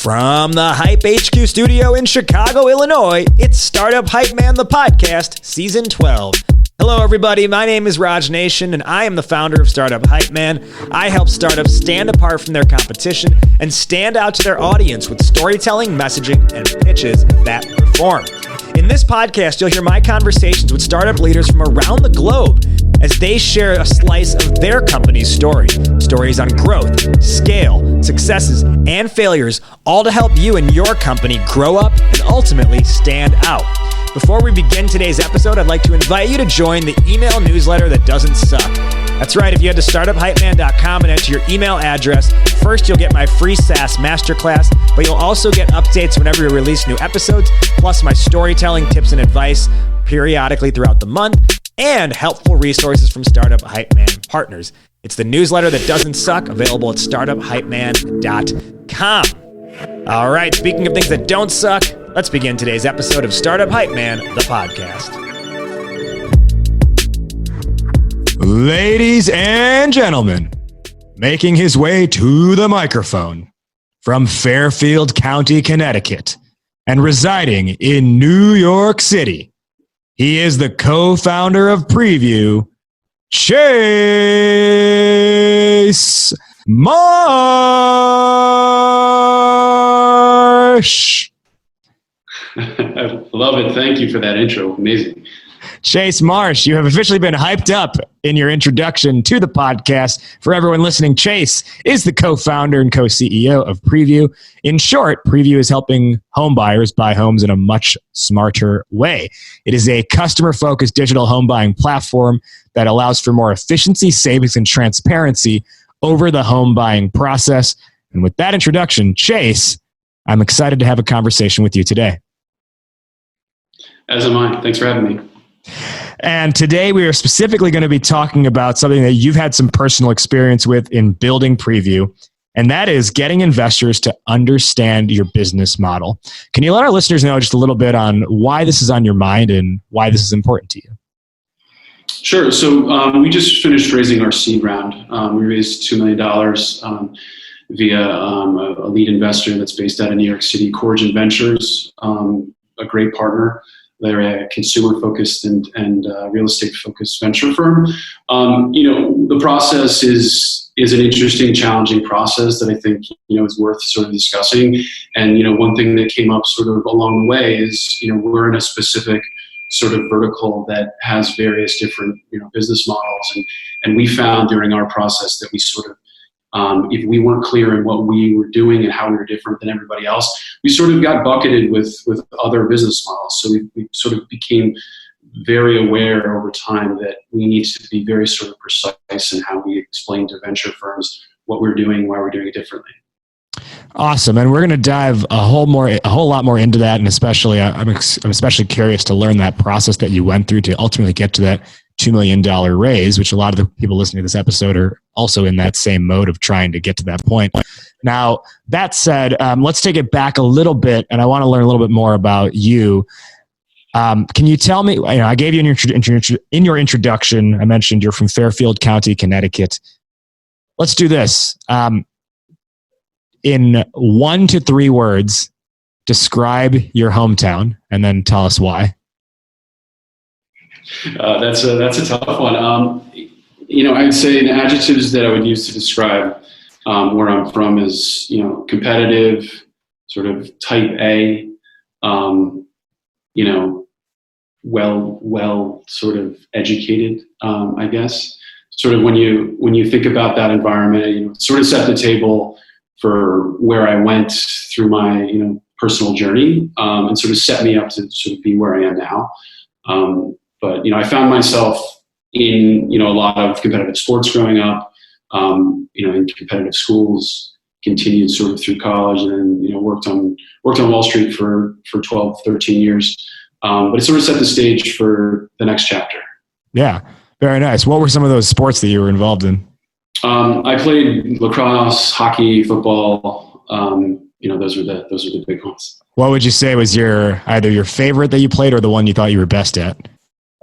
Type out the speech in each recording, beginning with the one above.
From the Hype HQ studio in Chicago, Illinois, it's Startup Hype Man, the podcast, season 12. Hello, everybody. My name is Raj Nation, and I am the founder of Startup Hype Man. I help startups stand apart from their competition and stand out to their audience with storytelling, messaging, and pitches that perform. In this podcast, you'll hear my conversations with startup leaders from around the globe as they share a slice of their company's story. Stories on growth, scale, successes, and failures, all to help you and your company grow up and ultimately stand out. Before we begin today's episode, I'd like to invite you to join the email newsletter that doesn't suck. That's right, if you head to startuphypeman.com and enter your email address, first you'll get my free SaaS masterclass, but you'll also get updates whenever we release new episodes, plus my storytelling tips and advice periodically throughout the month, and helpful resources from Startup Hype Man partners. It's the newsletter that doesn't suck, available at startuphypeman.com. All right, speaking of things that don't suck, let's begin today's episode of Startup Hype Man, the podcast. Ladies and gentlemen, making his way to the microphone from Fairfield County, Connecticut, and residing in New York City, he is the co-founder of Prevu, Chase Marsh. I love it. Thank you for that intro. Amazing. Chase Marsh, you have officially been hyped up in your introduction to the podcast. For everyone listening, Chase is the co-founder and co-CEO of Prevu. In short, Prevu is helping home buyers buy homes in a much smarter way. It is a customer-focused digital home buying platform that allows for more efficiency, savings, and transparency over the home buying process. And with that introduction, Chase, I'm excited to have a conversation with you today. As am I. Thanks for having me. And today we are specifically going to be talking about something that you've had some personal experience with in building Prevu, and that is getting investors to understand your business model. Can you let our listeners know just a little bit on why this is on your mind and why this is important to you? Sure. So we just finished raising our seed round. We raised $2 million via a lead investor that's based out of New York City, Corrigan Ventures, a great partner. They're a consumer-focused and real estate-focused venture firm. The process is an interesting, challenging process that I think is worth sort of discussing. And one thing that came up sort of along the way is we're in a specific sort of vertical that has various different business models, and we found during our process that we sort of if we weren't clear in what we were doing and how we were different than everybody else, we sort of got bucketed with other business models. So we sort of became very aware over time that we need to be very sort of precise in how we explain to venture firms what we're doing, why we're doing it differently. Awesome. And we're going to dive a whole lot more into that. And especially, I'm especially curious to learn that process that you went through to ultimately get to that $2 million raise, which a lot of the people listening to this episode are also in that same mode of trying to get to that point. Now, that said, let's take it back a little bit, and I want to learn a little bit more about you. Can you tell me, I gave you in your introduction, I mentioned you're from Fairfield County, Connecticut. Let's do this. In 1 to 3 words, describe your hometown, and then tell us why. That's a tough one. I'd say the adjectives that I would use to describe where I'm from is, competitive, sort of type A, well, sort of educated, I guess. Sort of when you think about that environment, sort of set the table for where I went through my, personal journey, and sort of set me up to sort of be where I am now. But I found myself in a lot of competitive sports growing up, in competitive schools, continued sort of through college, and then worked on Wall Street for 12, 13 years. But it sort of set the stage for the next chapter. Yeah, very nice. What were some of those sports that you were involved in? I played lacrosse, hockey, football. Those are the big ones. What would you say was either your favorite that you played or the one you thought you were best at?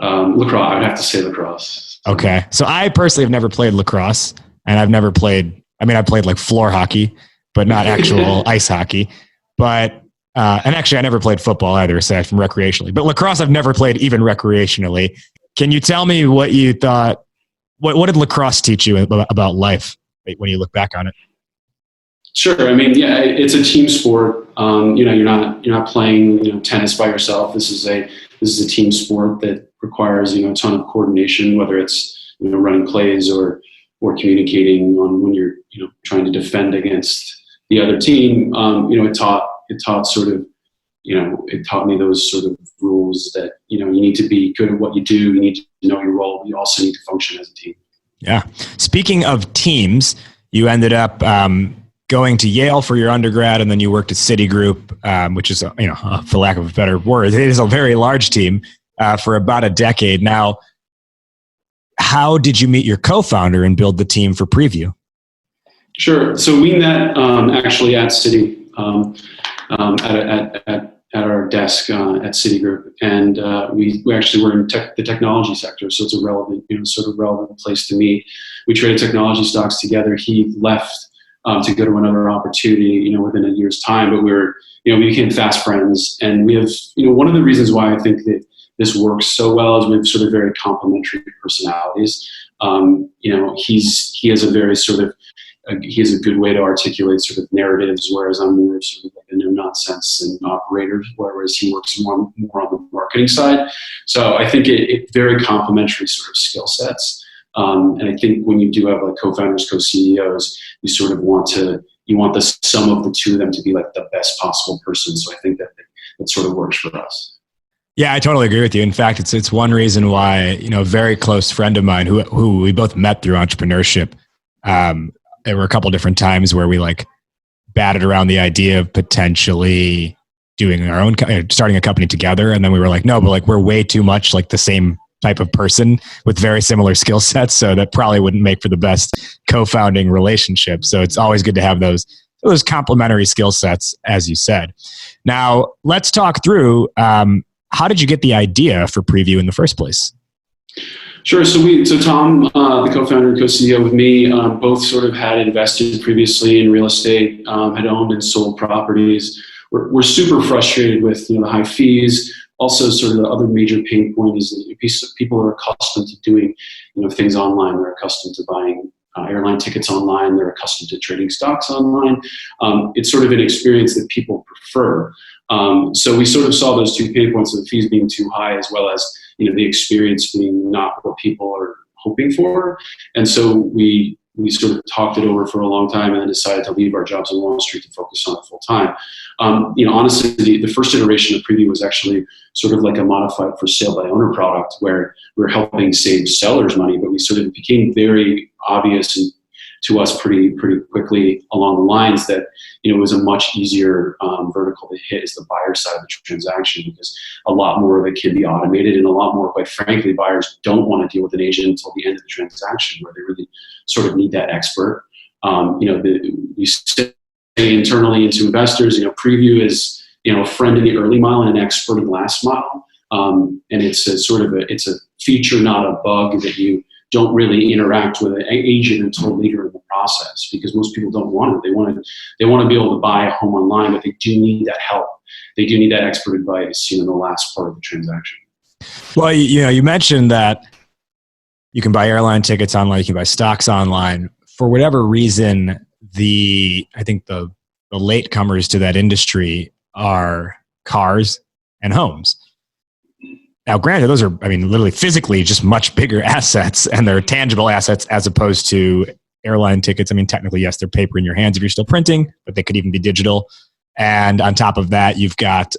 Lacrosse. I would have to say lacrosse. Okay. So I personally have never played lacrosse, and I've never played, I played like floor hockey, but not actual ice hockey. but and actually I never played football either, aside from recreationally. But lacrosse I've never played even recreationally. Can you tell me what you thought? What did lacrosse teach you about life when you look back on it? Sure. I mean, yeah, it's a team sport. You're not playing tennis by yourself. This is a team sport that requires a ton of coordination, whether it's running plays or communicating on when you're trying to defend against the other team. It taught me those sort of rules that you need to be good at what you do. You need to know your role. You also need to function as a team. Yeah. Speaking of teams, you ended up going to Yale for your undergrad, and then you worked at Citigroup, which is, for lack of a better word, it is a very large team for about a decade. Now, how did you meet your co-founder and build the team for Prevu? Sure. So we met actually at Citi, at our desk at Citigroup, and we actually were in the technology sector, so it's a relevant place to meet. We traded technology stocks together. He left to go to another opportunity, within a year's time, but we became fast friends, and we have, one of the reasons why I think that this works so well is we have sort of very complementary personalities. He has a very he has a good way to articulate sort of narratives, whereas I'm more sort of like a no-nonsense and operator, whereas he works more on the marketing side. So I think it very complementary sort of skill sets. And I think when you do have like co-founders, co-CEOs, you sort of want the sum of the two of them to be like the best possible person. So I think that sort of works for us. Yeah, I totally agree with you. In fact, it's one reason why, a very close friend of mine who we both met through entrepreneurship, there were a couple different times where we like batted around the idea of potentially doing our own, starting a company together. And then we were like, no, but like we're way too much like the same type of person with very similar skill sets. So that probably wouldn't make for the best co-founding relationship. So it's always good to have those complementary skill sets, as you said. Now let's talk through, how did you get the idea for Prevu in the first place? Sure. So Tom, the co-founder and co-CEO with me, both sort of had invested previously in real estate, had owned and sold properties. We're super frustrated with the high fees. Also, sort of the other major pain point is that people are accustomed to doing things online. They're accustomed to buying airline tickets online. They're accustomed to trading stocks online. It's sort of an experience that people prefer. So we sort of saw those two pain points of the fees being too high, as well as the experience being not what people are hoping for. And so we sort of talked it over for a long time, and then decided to leave our jobs on Wall Street to focus on it full time. Honestly, the first iteration of Prevu was actually sort of like a modified for sale by owner product, where we're helping save sellers money, but we sort of became very obvious to us pretty quickly along the lines that it was a much easier vertical to hit is the buyer side of the transaction, because a lot more of it can be automated, and a lot more, quite frankly, buyers don't want to deal with an agent until the end of the transaction, where they really sort of need that expert. We say internally into investors, Prevu is a friend in the early mile and an expert in the last mile, and it's a feature, not a bug, that you don't really interact with an agent until later in the process, because most people don't want it. They want to be able to buy a home online, but they do need that help. They do need that expert advice, in the last part of the transaction. Well, you mentioned that you can buy airline tickets online, you can buy stocks online. For whatever reason, I think the latecomers to that industry are cars and homes. Now, granted, those are, literally physically just much bigger assets, and they're tangible assets as opposed to airline tickets. Technically, yes, they're paper in your hands if you're still printing, but they could even be digital. And on top of that, you've got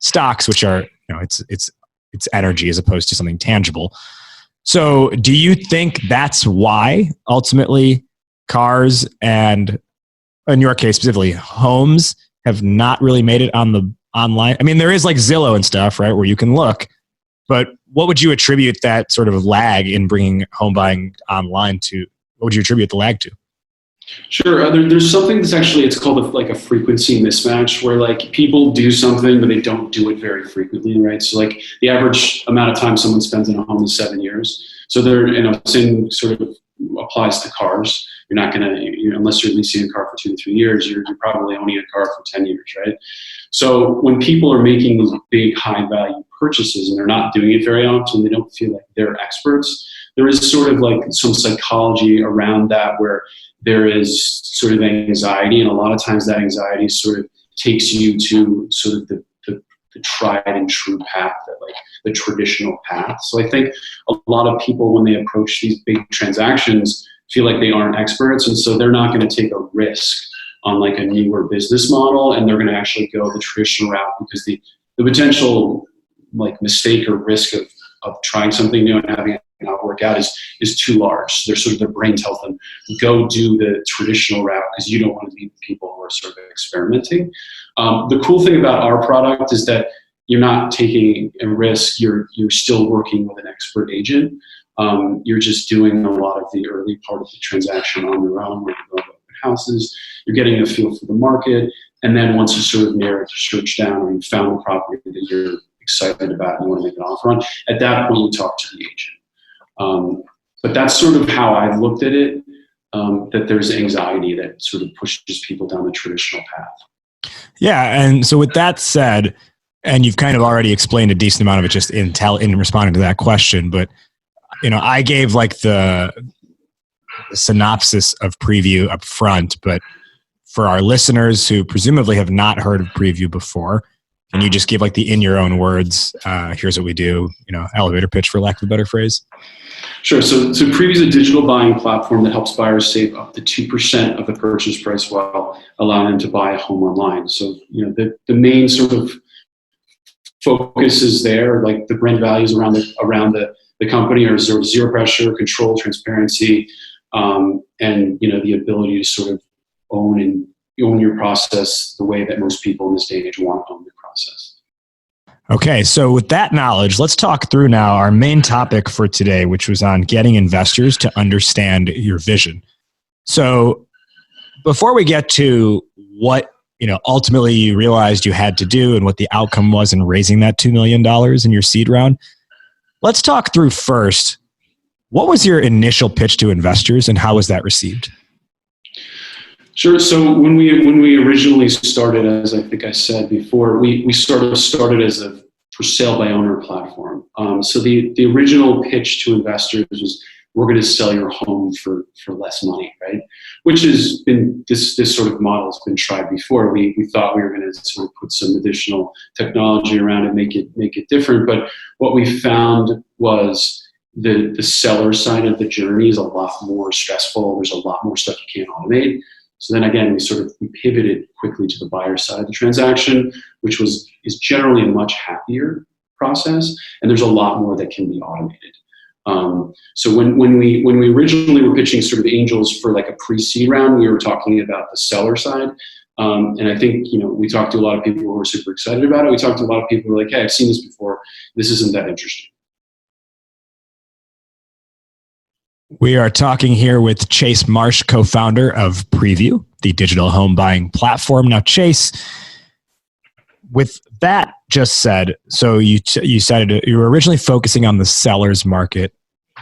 stocks, which are, it's energy as opposed to something tangible. So do you think that's why ultimately cars and, in your case specifically, homes have not really made it on the online? There is like Zillow and stuff, right, where you can look. But what would you attribute that sort of lag in bringing home buying online to? What would you attribute the lag to? Sure. There's something that's actually, it's called like a frequency mismatch, where like people do something, but they don't do it very frequently, right? So like the average amount of time someone spends in a home is 7 years. So same sort of applies to cars. You're not going to, unless you're leasing a car for 2 to 3 years, you're probably owning a car for 10 years, right? So when people are making these big high value purchases and they're not doing it very often, they don't feel like they're experts. There is sort of like some psychology around that where there is sort of anxiety, and a lot of times that anxiety sort of takes you to sort of the tried and true path, that like the traditional path. So I think a lot of people, when they approach these big transactions, feel like they aren't experts, and so they're not going to take a risk on like a newer business model, and they're going to actually go the traditional route because the potential like mistake or risk of trying something new and having it not work out is too large. They're sort of, their brain tells them, go do the traditional route because you don't want to be the people who are sort of experimenting. The cool thing about our product is that you're not taking a risk. You're still working with an expert agent. You're just doing a lot of the early part of the transaction on your own, like you go to houses. You're getting a feel for the market, and then once you sort of narrow your search down or you found a property that you're excited about and you want to make an offer on, at that point you talk to the agent. But that's sort of how I've looked at it. That there's anxiety that sort of pushes people down the traditional path. Yeah, and so with that said, and you've kind of already explained a decent amount of it just in responding to that question, but I gave like the synopsis of Prevu up front, but for our listeners who presumably have not heard of Prevu before, can you just give like the in your own words, here's what we do, elevator pitch for lack of a better phrase? Sure. So Prevu is a digital buying platform that helps buyers save up to 2% of the purchase price while allowing them to buy a home online. So, the main sort of focus is there, like the brand values around the company are sort of zero pressure, control, transparency, and the ability to sort of own your process the way that most people in this day and age want to own their process. Okay, so with that knowledge, let's talk through now our main topic for today, which was on getting investors to understand your vision. So before we get to what ultimately you realized you had to do and what the outcome was in raising that $2 million in your seed round, let's talk through first, what was your initial pitch to investors and how was that received? Sure. So when we originally started, as I think I said before, we sort of started as a for sale by owner platform. So the original pitch to investors was, we're going to sell your home for less money, right? Which has been, this sort of model has been tried before. We thought we were going to sort of put some additional technology around it, make it different. But what we found was the seller side of the journey is a lot more stressful. There's a lot more stuff you can't automate. So then again, we pivoted quickly to the buyer side of the transaction, which is generally a much happier process, and there's a lot more that can be automated. So when we originally were pitching sort of angels for like a pre-seed round, we were talking about the seller side, and I think we talked to a lot of people who were super excited about it. We talked to a lot of people who were like, "Hey, I've seen this before. This isn't that interesting." We are talking here with Chase Marsh, co-founder of Prevu, the digital home buying platform. Now, Chase, with that just said, so you said you were originally focusing on the seller's market.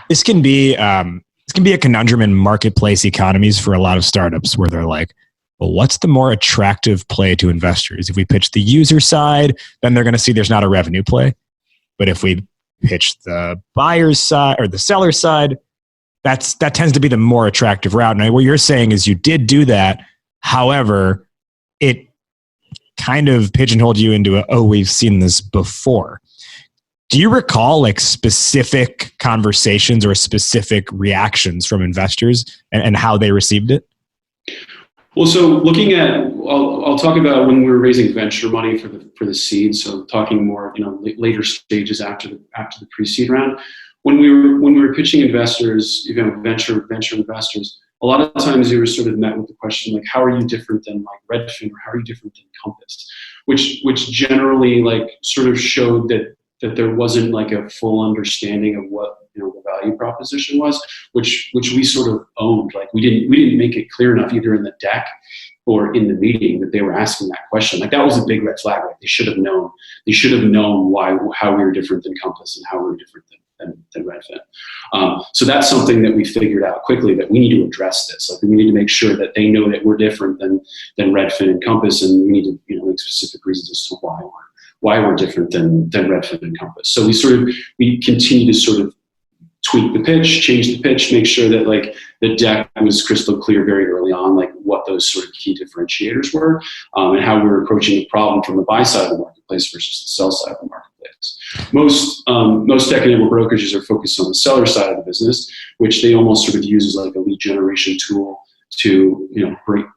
This can be a conundrum in marketplace economies for a lot of startups where they're like, well, what's the more attractive play to investors? If we pitch the user side, then they're going to see there's not a revenue play. But if we pitch the buyer's side or the seller's side, that tends to be the more attractive route. And what you're saying is you did do that. However, it kind of pigeonholed you into we've seen this before. Do you recall like specific conversations or specific reactions from investors and how they received it? Well, so looking at, I'll talk about when we were raising venture money for the seed. So talking more, later stages after the pre-seed round. When we were pitching investors, venture investors, a lot of times you were sort of met with the question like, how are you different than like Redfin, or how are you different than Compass? Which generally like sort of showed that there wasn't like a full understanding of what the value proposition was, which we sort of owned. Like we didn't make it clear enough either in the deck or in the meeting that they were asking that question. Like that was a big red flag. Like they should have known how we were different than Compass and how we were different than Redfin. So that's something that we figured out quickly, that we need to address this. Like, we need to make sure that they know that we're different than Redfin and Compass, and we need to make specific reasons as to why we're different than Redfin and Compass. So we continue to sort of tweak the pitch, change the pitch, make sure that like the deck was crystal clear very early on, like what those sort of key differentiators were, and how we were approaching the problem from the buy side of the marketplace versus the sell side of the marketplace. Most tech-enabled brokerages are focused on the seller side of the business, which they almost sort of use as like a lead generation tool to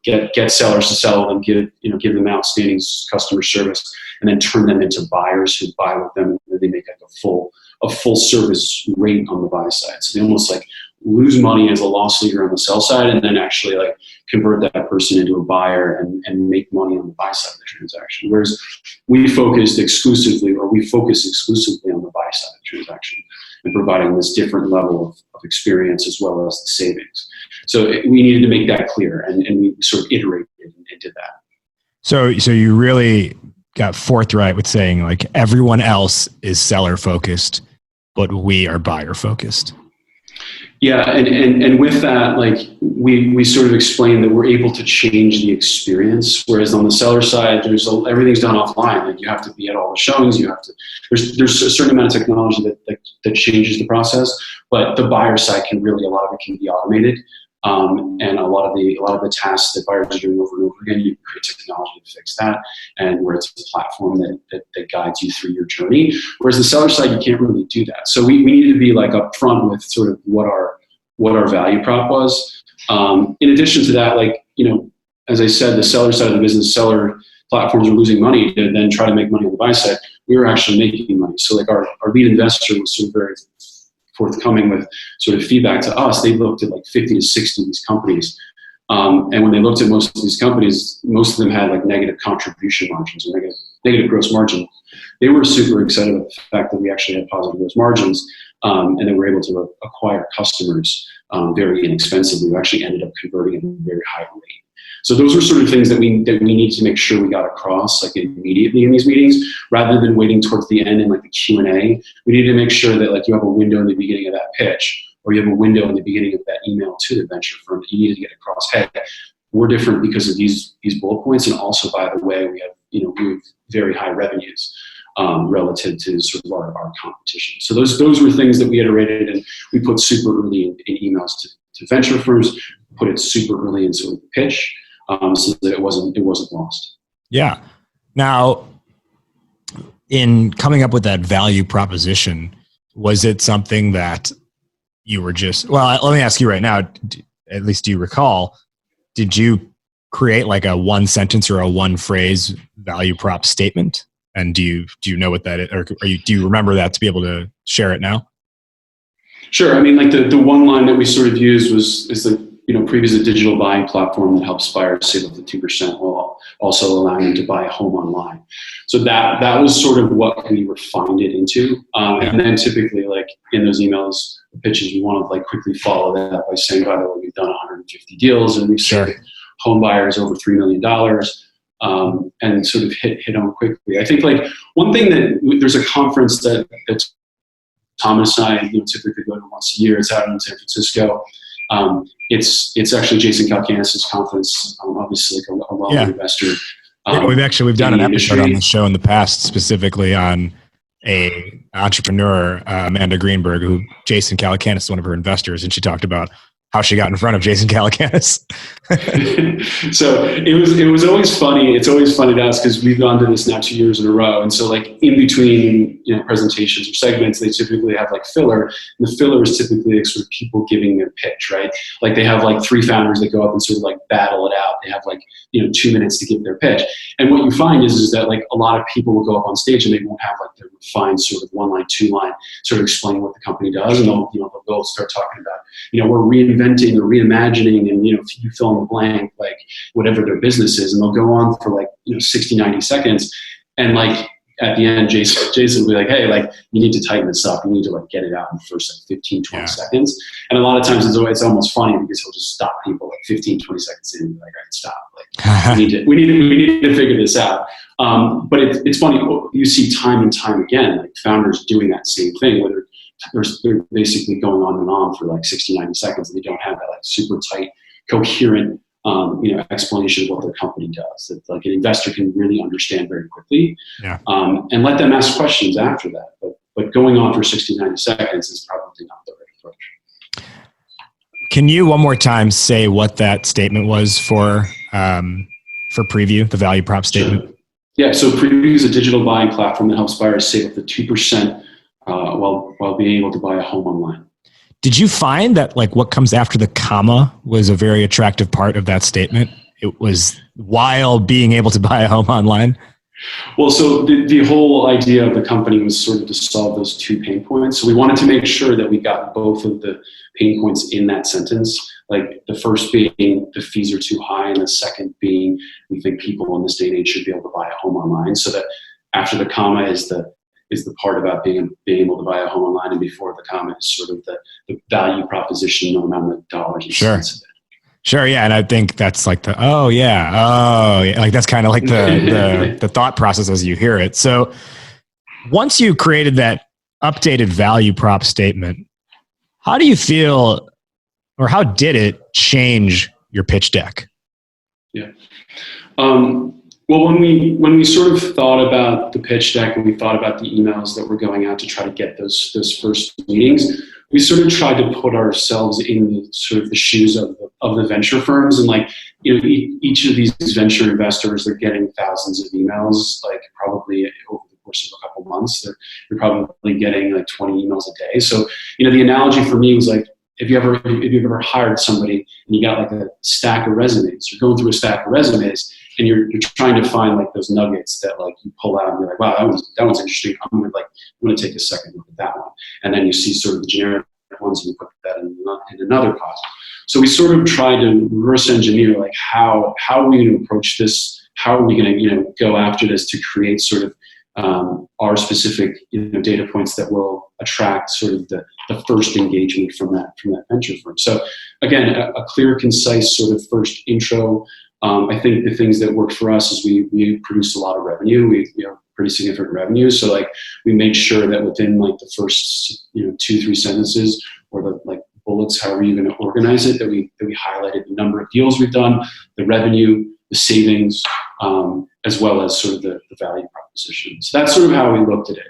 get sellers to sell and give them outstanding customer service, and then turn them into buyers who buy with them, and then they make like a full service rate on the buy side. So they almost like lose money as a loss leader on the sell side, and then actually like convert that person into a buyer and make money on the buy side of the transaction. Whereas we focus exclusively on the buy side of the transaction and providing this different level of experience as well as the savings. So we needed to make that clear, and we sort of iterated and did that. So you really got forthright with saying like everyone else is seller focused, but we are buyer focused. Yeah, and with that, like we sort of explained that we're able to change the experience, whereas on the seller side, everything's done offline. Like you have to be at all the showings. There's a certain amount of technology that changes the process, but the buyer side a lot of it can be automated. And a lot of the tasks that buyers are doing over and over again, you create technology to fix that, and where it's a platform that guides you through your journey. Whereas the seller side, you can't really do that. So we needed to be like upfront with sort of what our value prop was. In addition to that, like, as I said, the seller side of the business, seller platforms are losing money to then try to make money on the buy side. We were actually making money. So like our lead investor was sort of very forthcoming with sort of feedback to us. They looked at like 50 to 60 of these companies. And when they looked at most of these companies, most of them had like negative contribution margins or negative gross margin. They were super excited about the fact that we actually had positive gross margins, and then we're able to acquire customers very inexpensively. We actually ended up converting at a very high rate. So those were sort of things that we needed to make sure we got across like immediately in these meetings, rather than waiting towards the end in like the Q&A. We needed to make sure that like you have a window in the beginning of that pitch, or you have a window in the beginning of that email to the venture firm that you need to get across. Hey, we're different because of these bullet points, and also, by the way, we have very high revenues relative to sort of our competition. So those were things that we iterated, and we put super early in emails to venture firms, put it super early in sort of the pitch. So that it wasn't lost. Yeah. Now, in coming up with that value proposition, was it something that you were let me ask you right now, at least do you recall, did you create like a one sentence or a one phrase value prop statement? And do you know what that is, or do you remember that to be able to share it now? Sure. I mean, like the one line that we sort of used is the, Prevu is a digital buying platform that helps buyers save up to 2% while also allowing them to buy a home online. So that was sort of what we refined it into. And then typically, like in those emails, the pitches, we want to like quickly follow that up by saying, by the way, we've done 150 deals and we've saved home buyers over $3 million, and sort of hit on quickly. I think like one thing that there's a conference that Thomas and I typically go to once a year. It's out in San Francisco. It's actually Jason Calacanis' conference, obviously like a well-known investor. We've done an episode on the show in the past, specifically on a entrepreneur, Amanda Greenberg, who Jason Calacanis is one of her investors, and she talked about how she got in front of Jason Calacanis. So it was always funny. It's always funny to us because we've gone to this now 2 years in a row. And so like in between, presentations or segments, they typically have like filler. And the filler is typically like sort of people giving their pitch, right? Like they have like three founders that go up and sort of like battle it out. They have like, 2 minutes to give their pitch. And what you find is that like a lot of people will go up on stage and they won't have like their refined sort of 1 line, 2 line, sort of explain what the company does. And they'll go start talking about, we're reinventing or reimagining, and you fill in the blank, like whatever their business is, and they'll go on for like 60, 90 seconds, and like at the end, Jason will be like, hey, like you need to tighten this up. You need to like get it out in the first like 15, 20 seconds. And a lot of times it's almost funny because he'll just stop people like 15, 20 seconds in and be like, all right, stop. Like we need to figure this out. But it's funny. You see time and time again, like founders doing that same thing, whether they're basically going on and on for like 60, 90 seconds, and they don't have that like super tight, coherent explanation of what their company does that like an investor can really understand very quickly. Yeah. And let them ask questions after that. But going on for 60, 90 seconds is probably not the right approach. Can you one more time say what that statement was for Prevu, the value prop statement? Sure. Yeah, so Prevu is a digital buying platform that helps buyers save up to 2% while being able to buy a home online. Did you find that like what comes after the comma was a very attractive part of that statement? It was while being able to buy a home online? Well, so the whole idea of the company was sort of to solve those two pain points. So we wanted to make sure that we got both of the pain points in that sentence. Like the first being the fees are too high, and the second being we think people in this day and age should be able to buy a home online. So that after the comma is the part about being able to buy a home online, and before the comma is sort of the value proposition around the dollars and cents. Sure, yeah, and I think that's like like that's kind of like the thought process as you hear it. So once you created that updated value prop statement, how do you feel, or how did it change your pitch deck? Yeah. Well, when we sort of thought about the pitch deck and we thought about the emails that were going out to try to get those first meetings, we sort of tried to put ourselves in the sort of the shoes of the venture firms, and like each of these venture investors, they're getting thousands of emails, like probably over the course of a couple months. They're probably getting like 20 emails a day. So the analogy for me was like, if you've ever hired somebody and you got like a stack of resumes, you're going through a stack of resumes and you're trying to find like those nuggets that like you pull out and you're like, wow, that one's interesting. I'm gonna take a second look at that one. And then you see sort of the generic ones and you put that in another pot. So we sort of tried to reverse engineer like how are we going to approach this? How are we going to go after this to create sort of our specific data points that will attract sort of the first engagement from that venture firm. So again, a clear, concise sort of first intro. I think the things that worked for us is we produced a lot of revenue. We pretty significant revenue. So like we made sure that within like the first 2-3 sentences or the like bullets, however you're going to organize it, that we highlighted the number of deals we've done, the revenue, the savings, as well as sort of the value proposition. So that's sort of how we looked at it.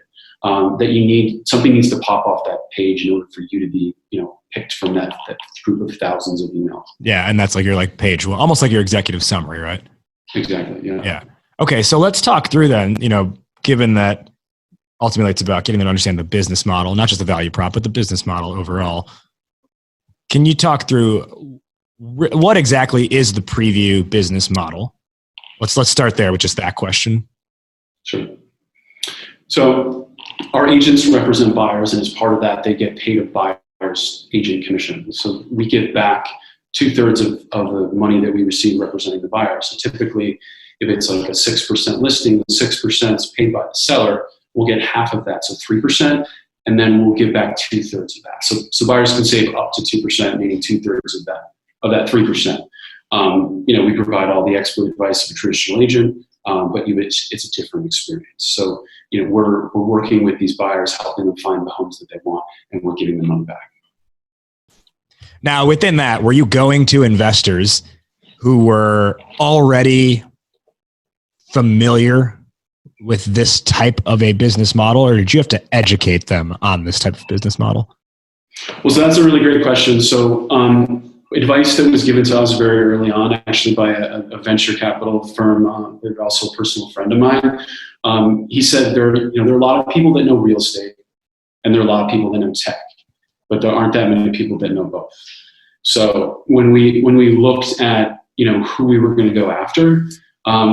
That something needs to pop off that page in order for you to be picked from that group of thousands of emails. Yeah, and that's like your like page, well, almost like your executive summary, right? Exactly. Yeah. Yeah. Okay, so let's talk through then. Given that ultimately it's about getting them to understand the business model, not just the value prop, but the business model overall. Can you talk through what exactly is the Prevu business model? Let's start there with just that question. Sure. So our agents represent buyers, and as part of that, they get paid a buyer's agent commission. So we get back 2/3 of the money that we receive representing the buyer. So typically, if it's like a 6% listing, 6% is paid by the seller, we'll get half of that, so 3%, and then we'll give back 2/3 of that. So buyers can save up to 2%, meaning 2/3 of that 3%. We provide all the expert advice of a traditional agent, but it's a different experience. So we're working with these buyers, helping them find the homes that they want, and we're giving them money back. Now, within that, were you going to investors who were already familiar with this type of a business model, or did you have to educate them on this type of business model? Well, so that's a really great question. So advice that was given to us very early on, actually by a venture capital firm, they're also a personal friend of mine. He said there are a lot of people that know real estate, and there are a lot of people that know tech, but there aren't that many people that know both. So when we looked at who we were going to go after,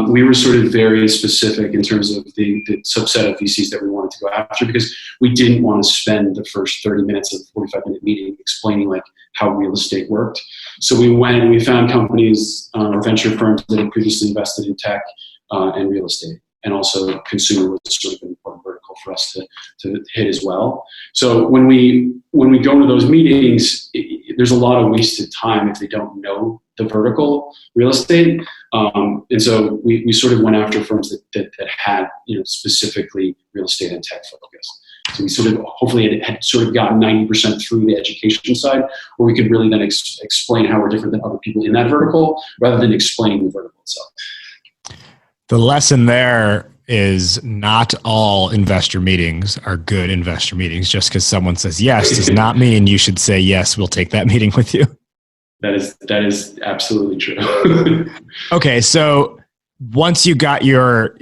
we were sort of very specific in terms of the subset of VCs that we wanted to go after, because we didn't want to spend the first 30 minutes of the 45-minute meeting explaining like how real estate worked. So we went and we found companies or venture firms that had previously invested in tech and real estate, and also consumer was sort of an important vertical for us to hit as well. So when we go to those meetings, there's a lot of wasted time if they don't know the vertical real estate. And so we sort of went after firms that had specifically real estate and tech focus. So we sort of hopefully had sort of gotten 90% through the education side, where we could really then explain how we're different than other people in that vertical, rather than explaining the vertical itself. The lesson there is not all investor meetings are good investor meetings. Just because someone says yes does not mean you should say yes, we'll take that meeting with you. That is absolutely true. Okay, so once you got your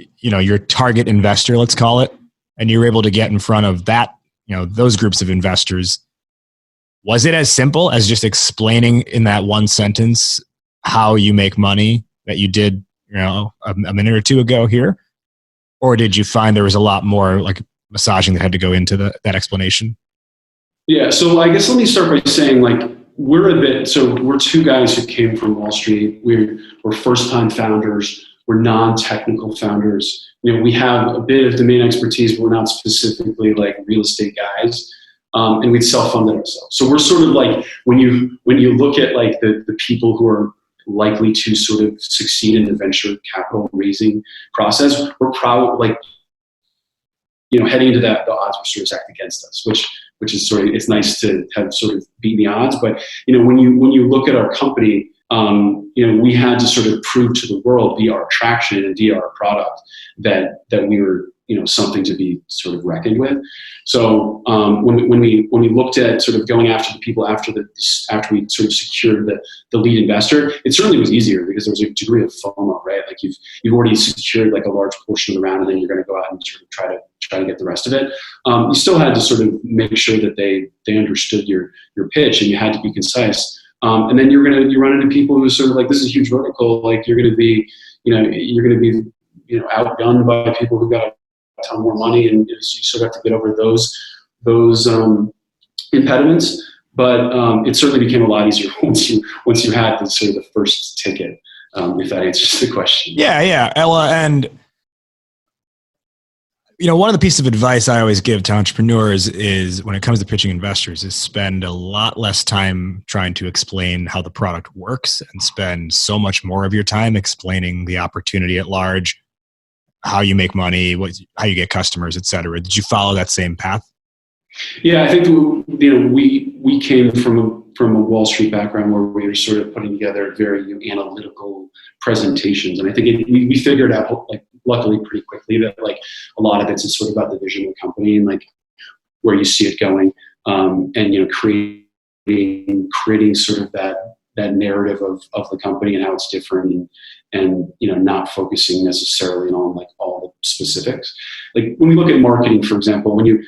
target investor, let's call it, and you were able to get in front of that, those groups of investors, was it as simple as just explaining in that one sentence how you make money that you did, a minute or two ago here? Or did you find there was a lot more like massaging that had to go into that explanation? Yeah, so I guess let me start by saying we're two guys who came from Wall Street. We're first-time founders. We're non-technical founders. We have a bit of domain expertise, but we're not specifically like real estate guys. And we'd self-funded ourselves. So we're sort of like, when you look at like the people who are likely to sort of succeed in the venture capital raising process, we're probably like, heading into that, the odds were sort of stacked against us, which is sort of, it's nice to have sort of beaten the odds. But, when you look at our company, we had to sort of prove to the world via our traction and via our product that we were, something to be sort of reckoned with. So when we looked at sort of going after the people after we sort of secured the lead investor, it certainly was easier because there was a degree of FOMO, right? Like you've already secured like a large portion of the round, and then you're going to go out and sort of try to get the rest of it. You still had to sort of make sure that they understood your pitch, and you had to be concise. And then you run into people who are sort of like, this is a huge vertical. Like you're going to be outgunned by people who got a ton more money, and you sort of have to get over those impediments. But it certainly became a lot easier once you had the sort of the first ticket. If that answers the question. Yeah, Ella, and one of the pieces of advice I always give to entrepreneurs is when it comes to pitching investors is spend a lot less time trying to explain how the product works and spend so much more of your time explaining the opportunity at large, how you make money, how you get customers, et cetera. Did you follow that same path? Yeah, I think we came from a Wall Street background where we were sort of putting together very analytical presentations, and I think we figured out, like, luckily pretty quickly, that like a lot of it's sort of about the vision of the company and like where you see it going, and creating sort of that narrative of the company and how it's different, and not focusing necessarily on like all the specifics. Like when we look at marketing, for example, when you're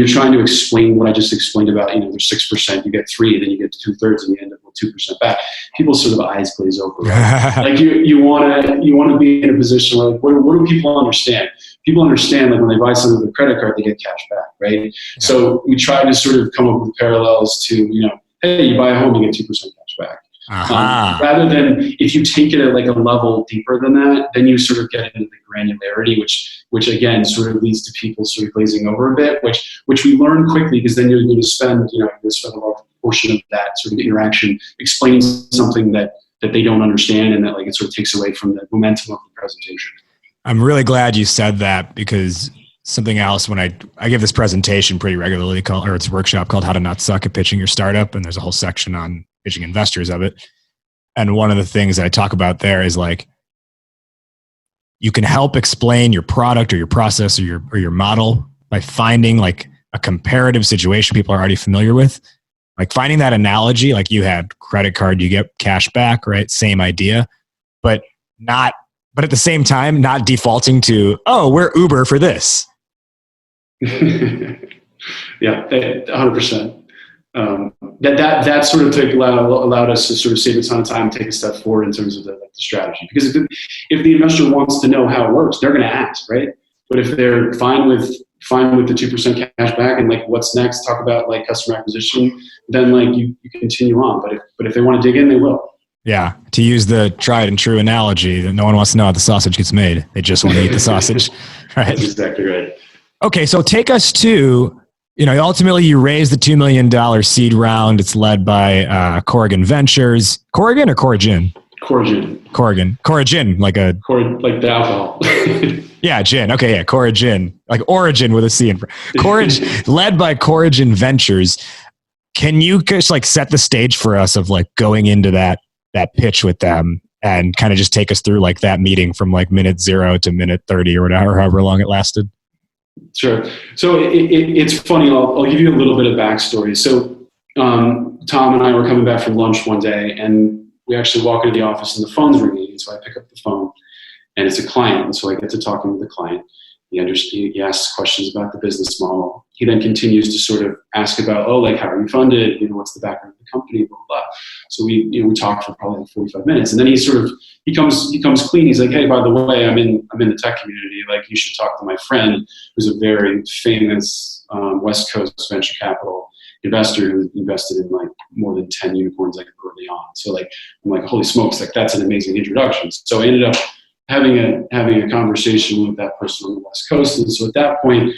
trying to explain what I just explained about, there's 6%, you get 3, then you get 2/3, and you end up with 2% back. People's sort of eyes glaze over. Right? Like you want to be in a position where, like, what do people understand? People understand, like, when they buy something with a credit card, they get cash back, right? Yeah. So we try to sort of come up with parallels to, hey, you buy a home, you get 2% cash back. Rather than, if you take it at like a level deeper than that, then you sort of get into the granularity, which again sort of leads to people sort of glazing over a bit, which we learn quickly, because then you're going to spend a large portion of that sort of interaction explaining something that they don't understand, and that like it sort of takes away from the momentum of the presentation. I'm really glad you said that, because something else, when I give this presentation pretty regularly it's a workshop called How to Not Suck at Pitching Your Startup, and there's a whole section on pitching investors of it. And one of the things that I talk about there is like, you can help explain your product or your process or your model by finding like a comparative situation people are already familiar with. Like finding that analogy, like you had credit card, you get cash back, right? Same idea, but at the same time, not defaulting to, oh, we're Uber for this. Yeah, 100%. That sort of allowed us to sort of save a ton of time, take a step forward in terms of the strategy. Because if the investor wants to know how it works, they're going to ask, right? But if they're fine with the 2% cash back and like what's next, talk about like customer acquisition, then like you continue on. But if they want to dig in, they will. Yeah, to use the tried and true analogy, that no one wants to know how the sausage gets made. They just want to eat the sausage. Right? That's exactly right. Okay, so take us to, ultimately you raise the $2 million seed round. It's led by Corrigan Ventures. Corrigan or Corrigan? Corrigan. Corrigan, like the alcohol. Yeah, Gin. Okay, yeah, Corigin, like Origin with a C in front. Corigin, led by Corigin Ventures. Can you just like set the stage for us of like going into that pitch with them and kind of just take us through like that meeting from like minute 0 to minute 30 or whatever, however long it lasted? Sure. So it's funny. I'll give you a little bit of backstory. So Tom and I were coming back from lunch one day, and we actually walk into the office, and the phone's ringing. So I pick up the phone, and it's a client. And so I get to talking with the client. He asks questions about the business model. He then continues to sort of ask about, like, how are you funded? What's the background of the company? Blah, blah, blah. So we talked for probably 45 minutes, and then he comes clean. He's like, hey, by the way, I'm in the tech community. Like, you should talk to my friend, who's a very famous West Coast venture capital investor who invested in like more than 10 unicorns like early on. So like, I'm like, holy smokes, like that's an amazing introduction. So I ended up having a conversation with that person on the West Coast. And so at that point,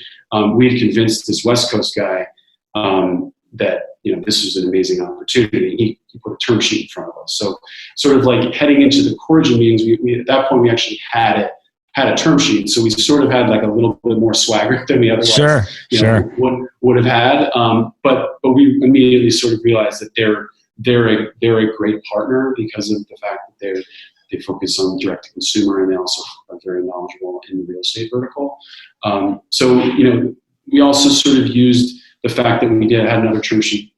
we had convinced this West Coast guy that this was an amazing opportunity. He put a term sheet in front of us. So sort of like heading into the Corigin meetings, we at that point we actually had a term sheet. So we sort of had like a little bit more swagger than we otherwise would have had. But we immediately sort of realized that they're a great partner because of the fact that they focus on direct to consumer, and they also are very knowledgeable in the real estate vertical. So we also sort of used the fact that we had another term sheet,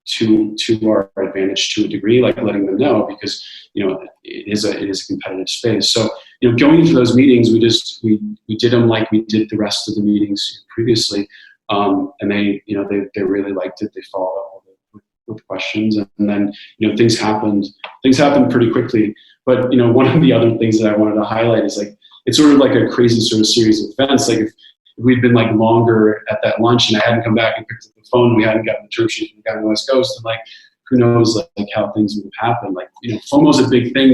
to our advantage to a degree, like letting them know, because it is a competitive space. So going into those meetings, we did them like we did the rest of the meetings previously, and they really liked it. They followed up with questions, and then things happened pretty quickly. But one of the other things that I wanted to highlight is like it's sort of like a crazy sort of series of events. Like if we'd been like longer at that lunch and I hadn't come back and picked up the phone, we hadn't gotten the term sheet from the guy on the West Coast, and like who knows like how things would have happened. Like FOMO is a big thing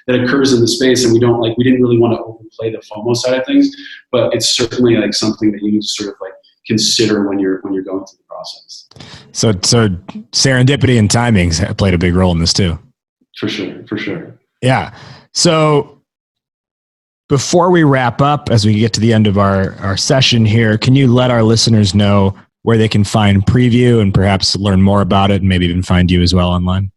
that occurs in the space, and we didn't really want to overplay the FOMO side of things, but it's certainly like something that you need to sort of like consider when you're going through the process. So serendipity and timings played a big role in this too. For sure. Yeah. So before we wrap up, as we get to the end of our session here, can you let our listeners know where they can find Prevu and perhaps learn more about it and maybe even find you as well online?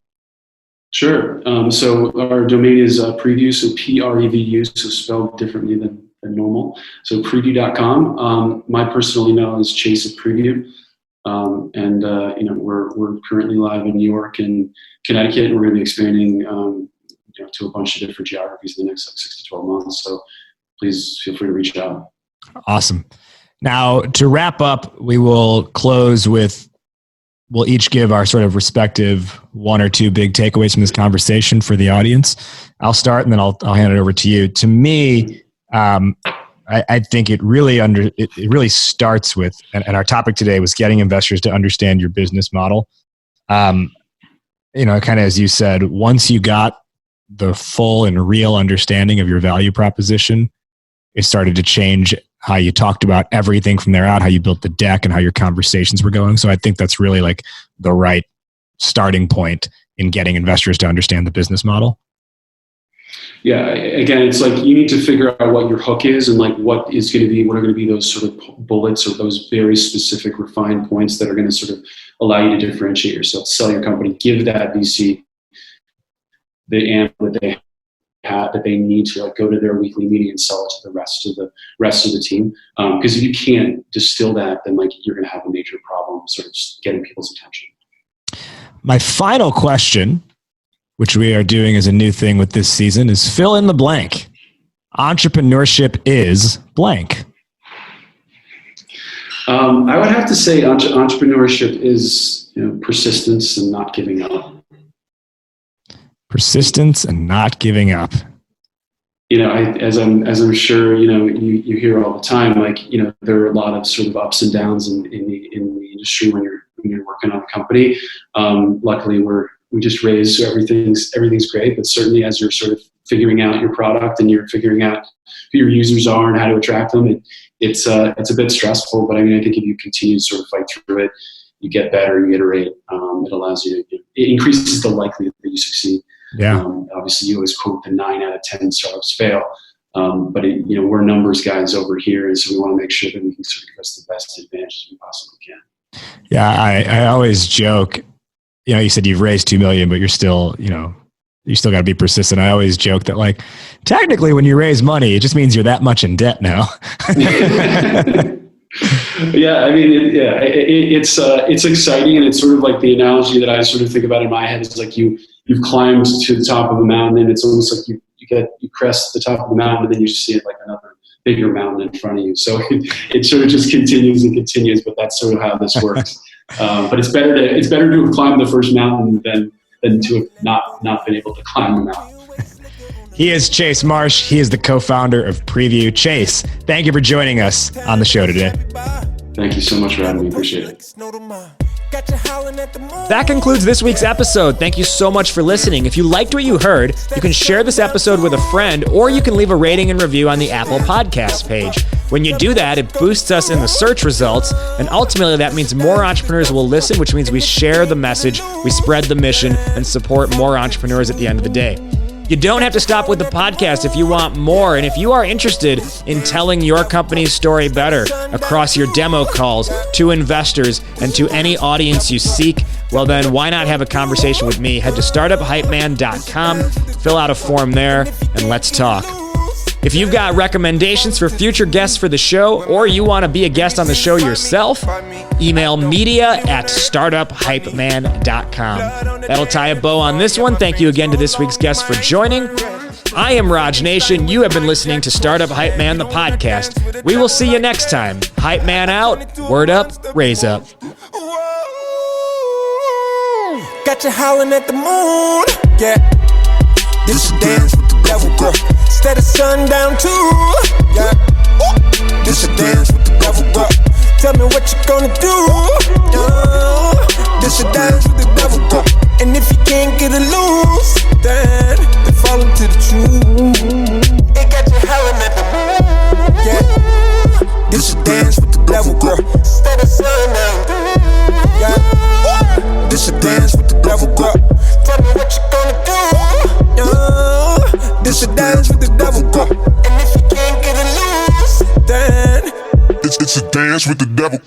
Sure. So our domain is Prevu, so Prevu, so spelled differently than normal. So prevu.com. My personal email is chase@prevu. And we're currently live in New York and Connecticut, and we're going to be expanding to a bunch of different geographies in the next 6 to 12 months. So please feel free to reach out. Awesome. Now, to wrap up, we will close with, we'll each give our sort of respective one or two big takeaways from this conversation for the audience. I'll start and then I'll hand it over to you. To me, I think it really starts with, and our topic today was getting investors to understand your business model. Kind of as you said, once you got the full and real understanding of your value proposition, it started to change how you talked about everything from there out, how you built the deck and how your conversations were going. So I think that's really like the right starting point in getting investors to understand the business model. Yeah, again, it's like you need to figure out what your hook is and like what are going to be those sort of bullets or those very specific refined points that are going to sort of allow you to differentiate yourself, sell your company, give that VC the amp that they need to like go to their weekly meeting and sell it to the rest of the team. Because if you can't distill that, then like you're going to have a major problem sort of just getting people's attention. My final question, which we are doing as a new thing with this season, is fill in the blank. Entrepreneurship is blank. I would have to say entrepreneurship is persistence and not giving up. Persistence and not giving up. As I'm sure you hear all the time. Like there are a lot of sort of ups and downs in the industry when you're working on a company. Luckily, we just raised, so everything's great. But certainly, as you're sort of figuring out your product and you're figuring out who your users are and how to attract them, it's a bit stressful. But I mean, I think if you continue to sort of fight through it, you get better, you iterate. It allows you to, it increases the likelihood that you succeed. Yeah. Obviously, you always quote the 9 out of 10 startups fail. We're numbers guys over here, and so we want to make sure that we can sort of give us the best advantage we possibly can. Yeah, I always joke. You said you've raised $2 million, but you're still, you still got to be persistent. I always joke that, like, technically when you raise money, it just means you're that much in debt now. Yeah, I mean, it's exciting, and it's sort of like the analogy that I sort of think about in my head is like you've climbed to the top of the mountain, and it's almost like you crest the top of the mountain, and then you see it like another bigger mountain in front of you. So it sort of just continues and continues, but that's sort of how this works. But it's better to have climbed the first mountain than to have not been able to climb the mountain. He is Chase Marsh. He is the co-founder of Prevu. Chase, thank you for joining us on the show today. Thank you so much for having me. Appreciate it. That concludes this week's episode. Thank you so much for listening. If you liked what you heard, you can share this episode with a friend, or you can leave a rating and review on the Apple Podcast page. When you do that, it boosts us in the search results, and ultimately that means more entrepreneurs will listen, which means we share the message, we spread the mission, and support more entrepreneurs at the end of the day. You don't have to stop with the podcast if you want more, and if you are interested in telling your company's story better across your demo calls to investors and to any audience you seek, well then why not have a conversation with me? Head to startuphypeman.com, fill out a form there, and let's talk. If you've got recommendations for future guests for the show, or you want to be a guest on the show yourself, email media@startuphypeman.com. That'll tie a bow on this one. Thank you again to this week's guest for joining. I am Raj Nation. You have been listening to Startup Hype Man, the podcast. We will see you next time. Hype Man out, word up, raise up. Got you howling at the moon, yeah. This a dance with the devil, girl. Instead of sundown too, yeah. This a dance with the devil, girl. Tell me what you gonna do, yeah. This a dance with the devil, girl. And if you can't get it loose, then fall into the truth. It got you howling at the moon, yeah. This a dance with the devil, girl. Instead of sundown, yeah. This a dance with the devil, girl. Tell me what you gonna do, yeah. This a dance with the devil, girl. And if you can't get it loose, then it's a dance with the devil.